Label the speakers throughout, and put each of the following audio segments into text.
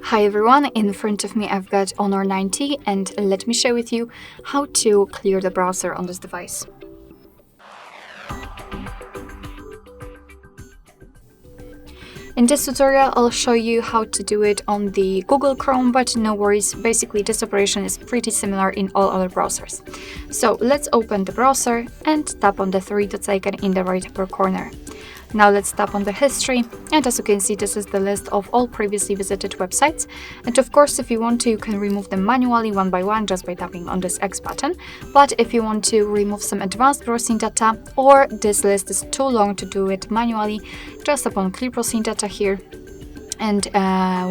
Speaker 1: Hi everyone, in front of me I've got Honor 90 and let me share with you how to clear the browser on this device. In this tutorial I'll show you how to do it on the Google Chrome, but no worries, basically this operation is pretty similar in all other browsers. So let's open the browser and tap on the three dots icon in the right upper corner. Now let's tap on the history, and as you can see, this is the list of all previously visited websites. And of course, if you want to, you can remove them manually one by one just by tapping on this X button. But if you want to remove some advanced browsing data, or this list is too long to do it manually, just tap on Clear Browsing Data here. And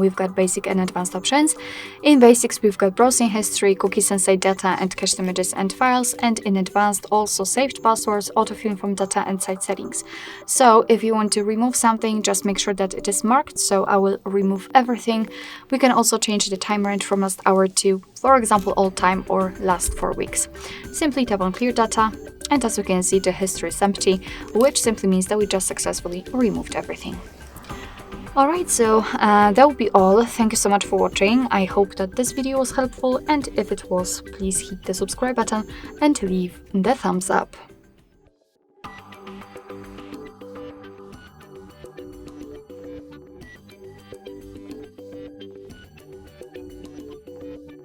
Speaker 1: we've got basic and advanced options. In basics, we've got browsing history, cookies and site data, and cached images and files. And in advanced, also saved passwords, autofill from data, and site settings. So if you want to remove something, just make sure that it is marked. So I will remove everything. We can also change the time range from last hour to, for example, all time or last 4 weeks. Simply tap on Clear Data. And as you can see, the history is empty, which simply means that we just successfully removed everything. Alright, so that would be all. Thank you so much for watching. I hope that this video was helpful, and if it was, please hit the subscribe button and leave the thumbs up.